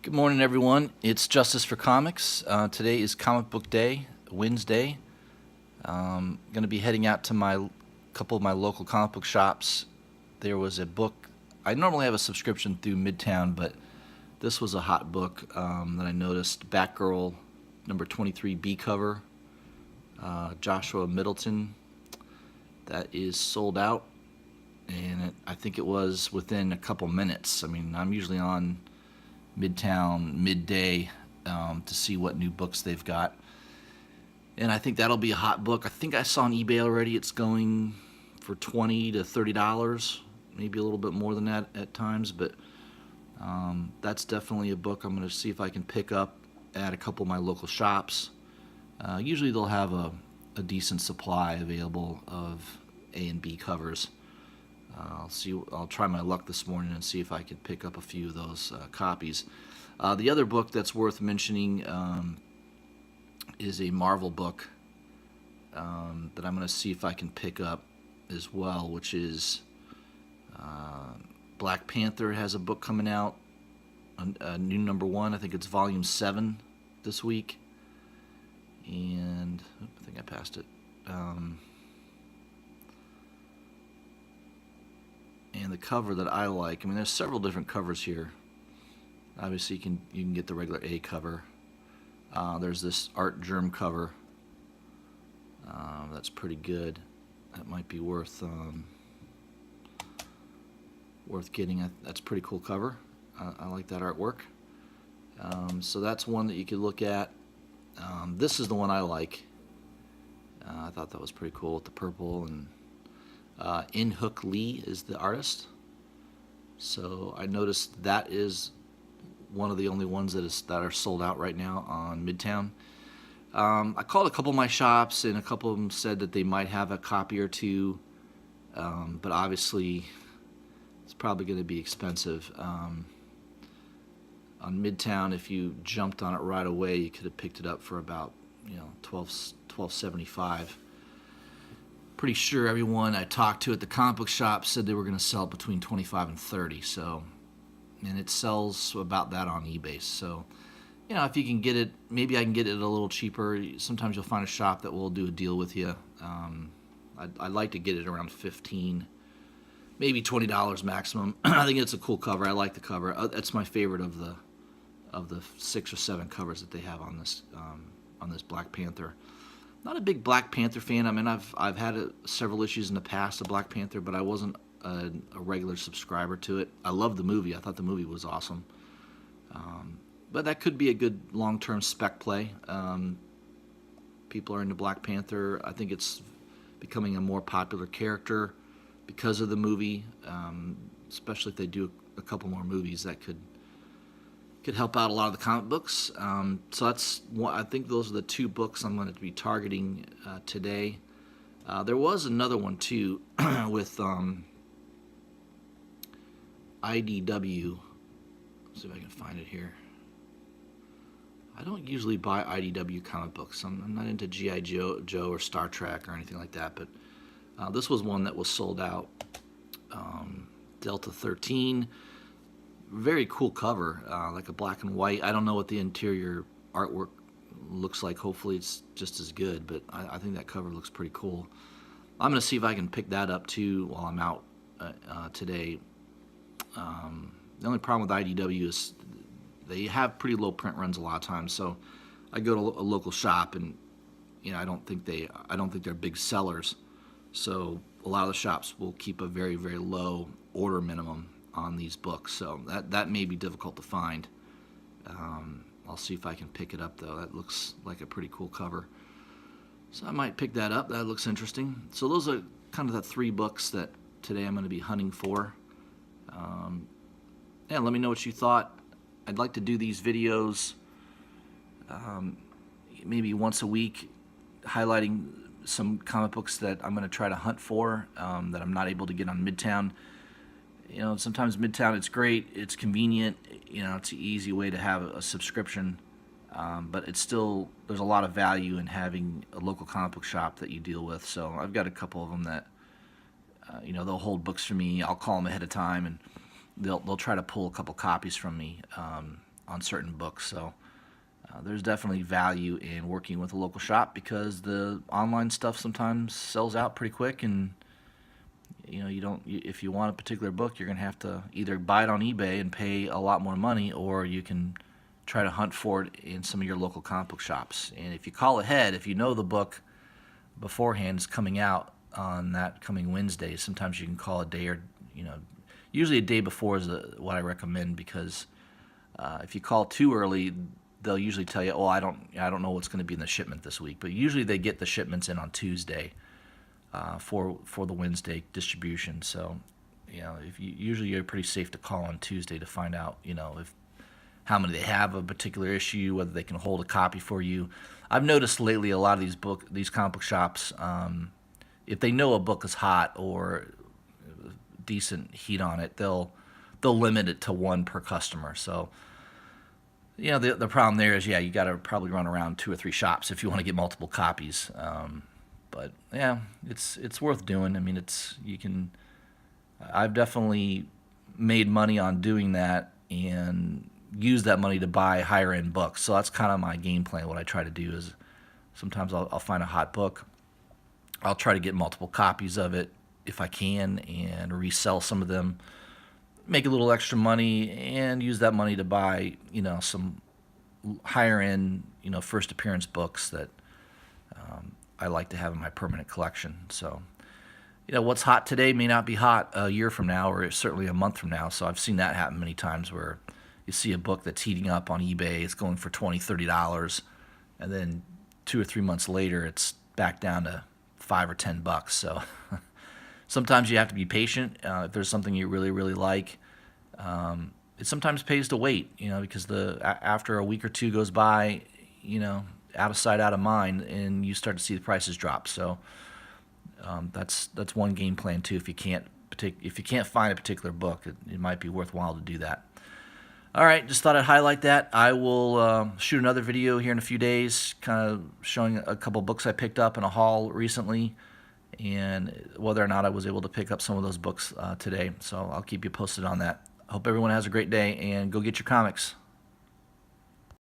Good morning, everyone. It's Justice for Comics. Today is Comic Book Day, Wednesday. Going to be heading out to my couple of my local comic book shops. There was a book. I normally have a subscription through Midtown, but this was a hot book that I noticed. Batgirl number 23 B cover. Joshua Middleton. That is sold out, and I think it was within a couple minutes. I mean, I'm usually on Midtown midday to see what new books they've got, and I think that'll be a hot book. I think I saw on eBay already it's going for $20 to $30, maybe a little bit more than that at times, but that's definitely a book I'm going to see if I can pick up at a couple of my local shops. Usually they'll have a decent supply available of A and B covers. I'll try my luck this morning and see if I can pick up a few of those copies. The other book that's worth mentioning is a Marvel book that I'm going to see if I can pick up as well, which is Black Panther has a book coming out, a new number 1. I think it's volume 7 this week. And I think I passed it. And the cover that I like, I mean, there's several different covers here. Obviously, you can get the regular A cover. There's this Art Germ cover. That's pretty good. That might be worth getting. That's a pretty cool cover. I like that artwork. So that's one that you could look at. This is the one I like. I thought that was pretty cool with the purple, and In Hook Lee is the artist. So I noticed that is one of the only ones that are sold out right now on Midtown. I called a couple of my shops, and a couple of them said that they might have a copy or two, but obviously it's probably going to be expensive. On Midtown, if you jumped on it right away, you could have picked it up for about $12.75. Pretty sure everyone I talked to at the comic book shop said they were going to sell it between $25 and $30. So, and it sells about that on eBay. So, if you can get it, maybe I can get it a little cheaper. Sometimes you'll find a shop that will do a deal with you. I'd like to get it around $15, maybe $20 maximum. I think it's a cool cover. I like the cover. That's my favorite of the 6 or 7 covers that they have on this Black Panther. Not a big Black Panther fan. I mean, I've had several issues in the past of Black Panther, but I wasn't a regular subscriber to it. I loved the movie. I thought the movie was awesome. But that could be a good long-term spec play. People are into Black Panther. I think it's becoming a more popular character because of the movie, especially if they do a couple more movies that could help out a lot of the comic books. So that's I think those are the 2 books I'm going to be targeting today. There was another one too with IDW. Let's see if I can find it here. I don't usually buy IDW comic books. I'm not into G.I. Joe or Star Trek or anything like that, but this was one that was sold out. Delta 13. Very cool cover, like a black and white. I don't know what the interior artwork looks like. Hopefully it's just as good, but I think that cover looks pretty cool. I'm going to see if I can pick that up too while I'm out today. The only problem with IDW is they have pretty low print runs a lot of times, so I go to a local shop, and I don't think they're big sellers. So a lot of the shops will keep a very, very low order minimum on these books, so that may be difficult to find. I'll see if I can pick it up, though. That looks like a pretty cool cover, so I might pick that up. That looks interesting. So those are kind of the 3 books that today I'm going to be hunting for. Yeah, let me know what you thought. I'd like to do these videos maybe once a week, highlighting some comic books that I'm going to try to hunt for that I'm not able to get on Midtown. Sometimes Midtown, it's great, it's convenient, it's an easy way to have a subscription, but it's still, there's a lot of value in having a local comic book shop that you deal with. So I've got a couple of them that, they'll hold books for me. I'll call them ahead of time, and they'll try to pull a couple copies from me on certain books. So there's definitely value in working with a local shop because the online stuff sometimes sells out pretty quick, and you don't. If you want a particular book, you're gonna have to either buy it on eBay and pay a lot more money, or you can try to hunt for it in some of your local comic book shops. And if you call ahead, if you know the book beforehand is coming out on that coming Wednesday, sometimes you can call a day or usually a day before is what I recommend, because if you call too early, they'll usually tell you, "Oh, I don't know what's going to be in the shipment this week." But usually they get the shipments in on Tuesday for the Wednesday distribution. So, if usually you're pretty safe to call on Tuesday to find out, if how many they have of a particular issue, whether they can hold a copy for you. I've noticed lately a lot of these comic book shops, if they know a book is hot or decent heat on it, they'll limit it to one per customer. So the problem there is, you got to probably run around 2 or 3 shops if you want to get multiple copies. But yeah, it's worth doing. I mean, I've definitely made money on doing that and use that money to buy higher end books. So that's kind of my game plan. What I try to do is sometimes I'll find a hot book. I'll try to get multiple copies of it if I can and resell some of them, make a little extra money, and use that money to buy, some higher end, first appearance books that I like to have in my permanent collection. So, what's hot today may not be hot a year from now, or certainly a month from now. So I've seen that happen many times where you see a book that's heating up on eBay, it's going for $20, $30, and then 2 or 3 months later, it's back down to $5 or $10. So sometimes you have to be patient. If there's something you really, really like, it sometimes pays to wait, because after a week or two goes by, out of sight, out of mind, and you start to see the prices drop. So that's one game plan too. If you can't find a particular book, it might be worthwhile to do that. All right, just thought I'd highlight that. I will shoot another video here in a few days, kind of showing a couple books I picked up in a haul recently, and whether or not I was able to pick up some of those books today. So I'll keep you posted on that. I hope everyone has a great day, and go get your comics.